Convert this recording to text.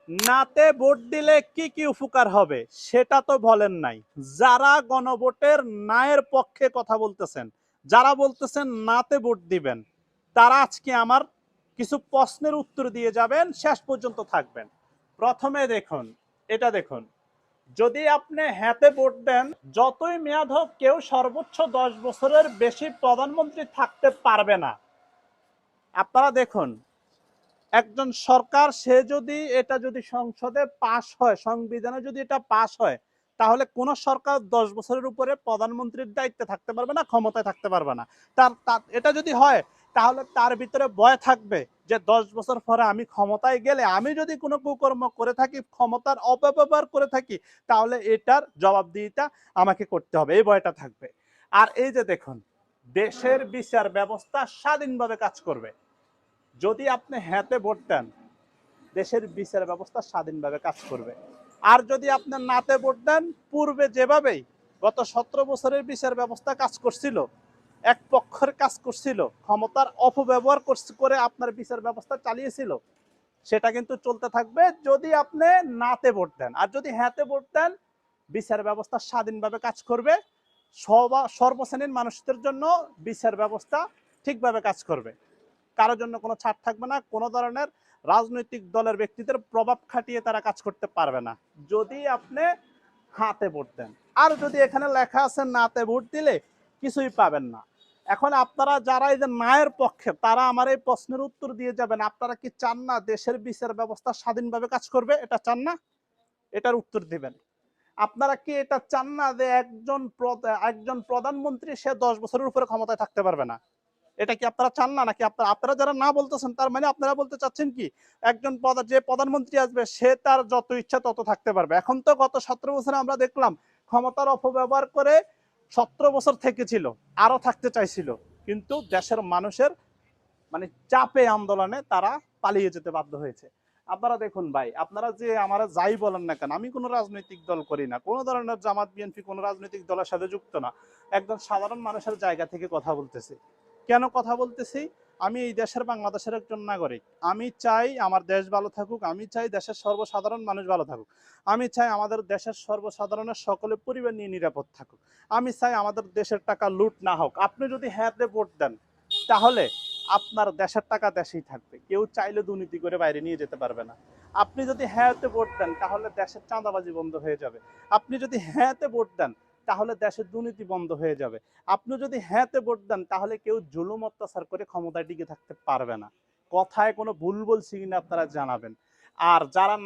নাতে ভোট দিলে কি কি উপকার হবে সেটা তো বলেন নাই। যারা গণভোটের নায়ের পক্ষে কথা বলতেছেন, যারা বলতেছেন নাতে ভোট দিবেন, তারা আজকে আমার কিছু প্রশ্নের উত্তর দিয়ে যাবেন, শেষ পর্যন্ত থাকবেন। প্রথমে দেখুন, এটা দেখুন, যদি আপনি হ্যাঁতে ভোট দেন, যতই মেয়াদ হোক কেউ সর্বোচ্চ 10 বছরের বেশি প্রধানমন্ত্রী থাকতে পারবে না। আপনারা দেখুন, একজন সরকার সে যদি এটা যদি সংসদে পাশ হয়, সংবিধানে যদি এটা পাশ হয়, তাহলে কোন সরকার 10 বছরের উপরে প্রধানমন্ত্রীর দায়িত্বে থাকতে পারবে না, ক্ষমতায় থাকতে পারবে না। এটা যদি হয়, তাহলে তার ভিতরে ভয় থাকবে যে 10 বছর পরে আমি ক্ষমতায় গেলে আমি যদি কোনো কুকর্ম করে থাকি, ক্ষমতার অপব্যবহার করে থাকি, তাহলে এটার জবাবদিহিতা আমাকে করতে হবে, এই ভয়টা থাকবে। আর এই যে দেখুন, দেশের বিচার ব্যবস্থা স্বাধীনভাবে কাজ করবে। যদি আপনি হ্যাঁতে ভোট দেন, দেশের বিচার ব্যবস্থা স্বাধীনভাবে কাজ করবে। আর যদি আপনি নাতে ভোট দেন, পূর্বে যেভাবেই গত 17 বছরের বিচার ব্যবস্থা কাজ করছিল, এক পক্ষের কাজ করছিল, ক্ষমতার অপব্যবহার করে আপনার বিচার ব্যবস্থা চালিয়েছিল, সেটা কিন্তু চলতে থাকবে যদি আপনি নাতে ভোট দেন। আর যদি হ্যাঁতে ভোট দেন, বিচার ব্যবস্থা স্বাধীনভাবে কাজ করবে, সর্বশ্রেণীর মানুষদের জন্য বিচার ব্যবস্থা ঠিকভাবে কাজ করবে, কারোর জন্য কোনো ছাড় থাকবে না, কোনো ধরনের রাজনৈতিক দলের ব্যক্তিদের প্রভাব খাটিয়ে তারা কাজ করতে পারবে না, যদি আপনি হাতে ভোট দেন। আর যদি এখানে লেখা আছে নাতে ভোট দিলে কিছুই পাবেন না। এখন আপনারা যারা এই যে নায়ের পক্ষে, তারা আমার এই প্রশ্নের উত্তর দিয়ে যাবেন, আপনারা কি চান না দেশের বিচার ব্যবস্থা স্বাধীনভাবে কাজ করবে? এটা চান না? এটার উত্তর দিবেন। আপনারা কি এটা চান না যে একজন প্রধানমন্ত্রী সে 10 বছরের উপরে ক্ষমতায় থাকতে পারবে না? এটা কি আপনারা চান না? নাকি আপনারা যারা না বলতেছেন, তার মানে আপনারা বলতে চাচ্ছেন কি একজন যে প্রধানমন্ত্রী আসবে সে তার যত ইচ্ছা তত থাকতে পারবে? এখন তো গত 17 বছরে আমরা দেখলাম ক্ষমতার অপব্যবহার করে 17 বছর থেকেছিল, আরো থাকতে চাইছিল, কিন্তু দেশের মানুষের মানে চাপে আন্দোলনে তারা পালিয়ে যেতে বাধ্য হয়েছে। আপনারা দেখুন ভাই, আপনারা যে আমারা যাই বলেন না কেন, আমি কোনো রাজনৈতিক দল করি না, কোনো ধরনের জামাত বিএনপি কোনো রাজনৈতিক দলের সাথে যুক্ত না, একজন সাধারণ মানুষের জায়গা থেকে কথা বলতেছি। কেন কথা বলতেছি? আমি এই দেশের বাংলাদেশের একজন নাগরিক। আমি চাই আমার দেশ ভালো থাকুক, আমি চাই দেশের সর্বসাধারণ মানুষ ভালো থাকুক, আমি চাই আমাদের দেশের সর্বসাধারণের সকলে পরিবার নিয়ে নিরাপদ থাকুক, আমি চাই আমাদের দেশের টাকা লুট না হোক। আপনি যদি হ্যাঁতে ভোট দেন, তাহলে আপনার দেশের টাকা দেশেই থাকবে, কেউ চাইলে দুর্নীতি করে বাইরে নিয়ে যেতে পারবে না। আপনি যদি হ্যাঁতে ভোট দেন, তাহলে দেশের চাঁদাবাজি বন্ধ হয়ে যাবে। আপনি যদি হ্যাঁতে ভোট দেন, তাহলে দেশের দুর্নীতি বন্ধ হয়ে যাবে। আপনি যদি হ্যাঁতে ভোট দেন, তাহলে কেউ জুলুম অত্যাচার করে ক্ষমতায় টিকে থাকতে পারবে না। কথায় কোনো ভুল বলছি কিনা আপনারা জানাবেন। আর যারা